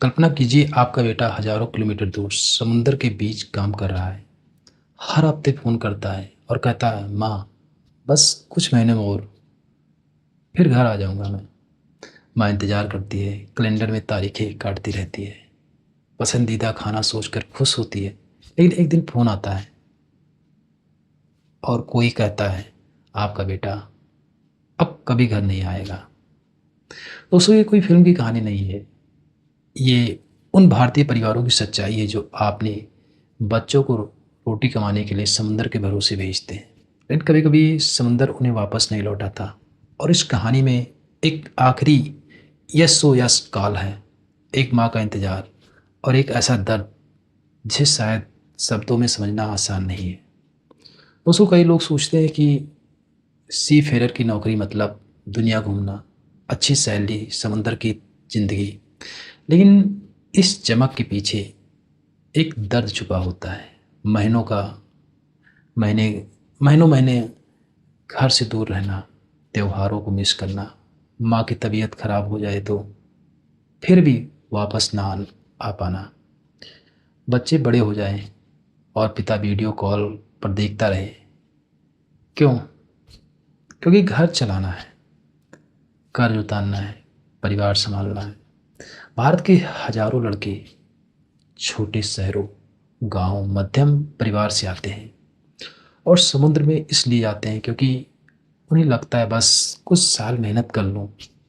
कल्पना कीजिए आपका बेटा हजारों किलोमीटर दूर समुंदर के बीच काम कर रहा है। हर हफ्ते फ़ोन करता है और कहता है, माँ, बस कुछ महीने में और फिर घर आ जाऊँगा मैं। माँ इंतज़ार करती है, कैलेंडर में तारीखें काटती रहती है, पसंदीदा खाना सोचकर खुश होती है। लेकिन एक दिन फ़ोन आता है और कोई कहता है, आपका बेटा अब कभी घर नहीं आएगा। दोस्तों, ये कोई फ़िल्म की कहानी नहीं है। ये उन भारतीय परिवारों की सच्चाई है जो आपने बच्चों को रोटी कमाने के लिए समुंदर के भरोसे भेजते हैं, लेकिन कभी कभी समुंदर उन्हें वापस नहीं लौटाता। और इस कहानी में एक आखिरी यस सो यस कॉल है, एक माँ का इंतज़ार और एक ऐसा दर्द जिसे शायद शब्दों में समझना आसान नहीं है। दोस्तों, कई लोग सोचते हैं कि सी फेरर की नौकरी मतलब दुनिया घूमना, अच्छी सैलरी, समुंदर की ज़िंदगी। लेकिन इस चमक के पीछे एक दर्द छुपा होता है। महीनों का महीने महीनों महीने घर से दूर रहना, त्योहारों को मिस करना, माँ की तबीयत खराब हो जाए तो फिर भी वापस ना आ पाना, बच्चे बड़े हो जाएं और पिता वीडियो कॉल पर देखता रहे। क्यों? क्योंकि घर चलाना है, कर्ज उतारना है, परिवार संभालना है। भारत के हजारों लड़के छोटे शहरों, गांव, मध्यम परिवार से आते हैं और समुद्र में इसलिए जाते हैं क्योंकि उन्हें लगता है बस कुछ साल मेहनत कर लूँ,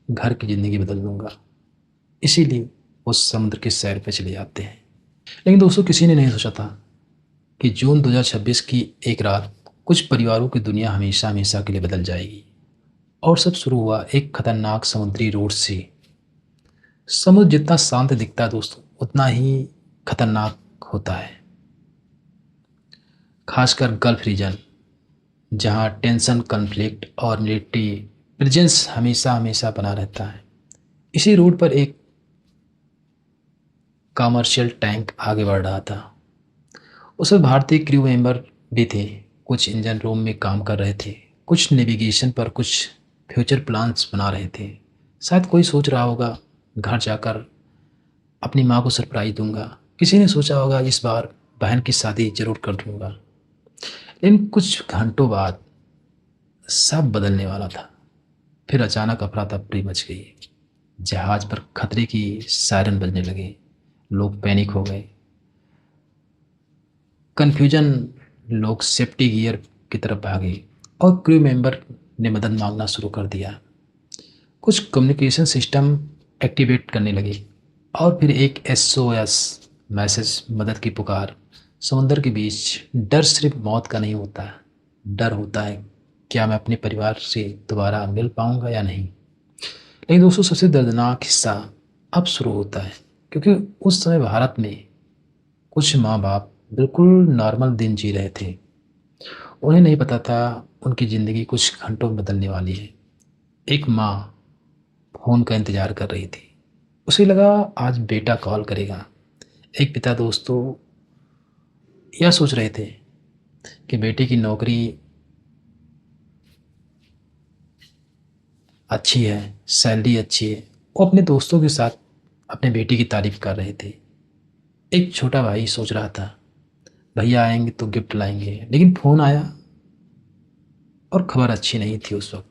घर की ज़िंदगी बदल लूँगा। इसीलिए वो समुद्र के सैर पे चले जाते हैं। लेकिन दोस्तों, किसी ने नहीं सोचा था कि जून 2026 की एक रात कुछ परिवारों की दुनिया हमेशा हमेशा के लिए बदल जाएगी। और सब शुरू हुआ एक खतरनाक समुद्री रोड से। समुद्र जितना शांत दिखता है दोस्तों, उतना ही खतरनाक होता है, खासकर गल्फ रीजन, जहाँ टेंशन, कॉन्फ्लिक्ट और मिलिट्री प्रेजेंस हमेशा हमेशा बना रहता है। इसी रूट पर एक कमर्शियल टैंक आगे बढ़ रहा था। उसमें भारतीय क्रू मेंबर भी थे। कुछ इंजन रूम में काम कर रहे थे, कुछ नेविगेशन पर, कुछ फ्यूचर प्लान्स बना रहे थे। शायद कोई सोच रहा होगा, घर जाकर अपनी माँ को सरप्राइज दूंगा। किसी ने सोचा होगा, इस बार बहन की शादी जरूर कर दूंगा। लेकिन कुछ घंटों बाद सब बदलने वाला था। फिर अचानक अफरा तफरी मच गई। जहाज पर खतरे की सायरन बजने लगे। लोग पैनिक हो गए, कन्फ्यूजन, लोग सेफ्टी गियर की तरफ भागे और क्रू मेंबर ने मदद मांगना शुरू कर दिया। कुछ कम्युनिकेशन सिस्टम एक्टिवेट करने लगे और फिर एक एसओएस मैसेज, मदद की पुकार। समुद्र के बीच डर सिर्फ मौत का नहीं होता, डर होता है क्या मैं अपने परिवार से दोबारा मिल पाऊंगा या नहीं। लेकिन दोस्तों, सबसे दर्दनाक हिस्सा अब शुरू होता है, क्योंकि उस समय भारत में कुछ माँ बाप बिल्कुल नॉर्मल दिन जी रहे थे। उन्हें नहीं पता था उनकी ज़िंदगी कुछ घंटों में बदलने वाली है। एक माँ फ़ोन का इंतज़ार कर रही थी। उसे लगा आज बेटा कॉल करेगा। एक पिता दोस्तों यह सोच रहे थे कि बेटे की नौकरी अच्छी है, सैलरी अच्छी है। वो अपने दोस्तों के साथ अपने बेटे की तारीफ़ कर रहे थे। एक छोटा भाई सोच रहा था, भैया आएंगे तो गिफ्ट लाएंगे। लेकिन फ़ोन आया और खबर अच्छी नहीं थी उस वक्त।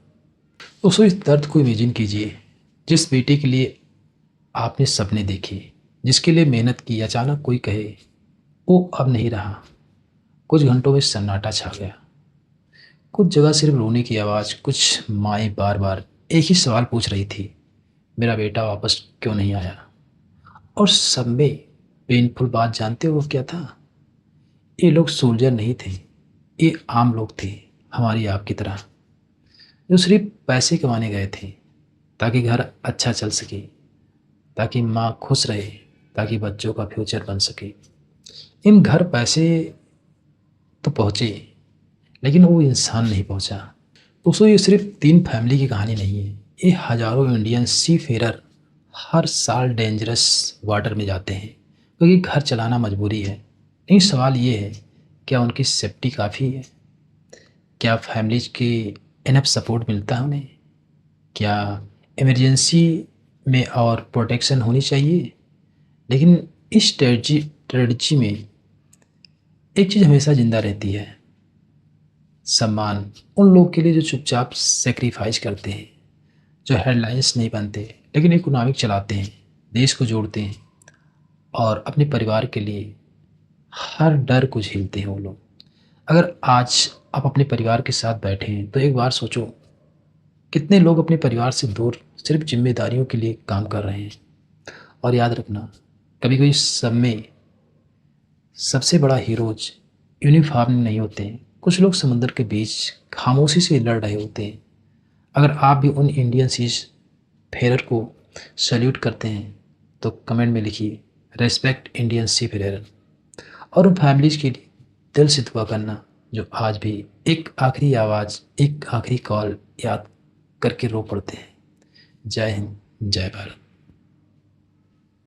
दोस्तों, इस दर्द को इमेजिन कीजिए। जिस बेटे के लिए आपने सपने देखे, जिसके लिए मेहनत की, अचानक कोई कहे वो अब नहीं रहा। कुछ घंटों में सन्नाटा छा गया। कुछ जगह सिर्फ रोने की आवाज़। कुछ माएँ बार बार एक ही सवाल पूछ रही थी, मेरा बेटा वापस क्यों नहीं आया। और सब में पेनफुल बात जानते हो वो क्या था? ये लोग सोल्जर नहीं थे, ये आम लोग थे, हमारी आपकी तरह, जो सिर्फ पैसे कमाने गए थे ताकि घर अच्छा चल सके, ताकि माँ खुश रहे, ताकि बच्चों का फ्यूचर बन सके। इन घर पैसे तो पहुँचे, लेकिन वो इंसान नहीं पहुँचा। दोस्तों, ये सिर्फ 3 फैमिली की कहानी नहीं है। ये हज़ारों इंडियन सी फेरर हर साल डेंजरस वाटर में जाते हैं क्योंकि घर चलाना मजबूरी है। लेकिन सवाल ये है, क्या उनकी सेफ्टी काफ़ी है? क्या फैमिलीज़ की इनफ सपोर्ट मिलता है उन्हें? क्या इमरजेंसी में और प्रोटेक्शन होनी चाहिए? लेकिन इस ट्रेजेडी में एक चीज़ हमेशा ज़िंदा रहती है, सम्मान। उन लोग के लिए जो चुपचाप सेक्रीफाइस करते हैं, जो हेडलाइंस नहीं बनते लेकिन इकोनॉमिक चलाते हैं, देश को जोड़ते हैं और अपने परिवार के लिए हर डर को झेलते हैं वो लोग। अगर आज आप अपने परिवार के साथ बैठे हैं तो एक बार सोचो, कितने लोग अपने परिवार से दूर सिर्फ जिम्मेदारियों के लिए काम कर रहे हैं। और याद रखना, कभी कभी सब में सबसे बड़ा हीरोज यूनिफॉर्म में नहीं होते हैं। कुछ लोग समुद्र के बीच खामोशी से लड़ रहे होते हैं। अगर आप भी उन इंडियन सीज फेरर को सल्यूट करते हैं तो कमेंट में लिखिए, रेस्पेक्ट इंडियन सी फेरर। और उन फैमिलीज़ के लिए दिल से दुआ करना जो आज भी एक आखिरी आवाज़, एक आखिरी कॉल याद करके रो पड़ते हैं। जय हिंद, जय भारत।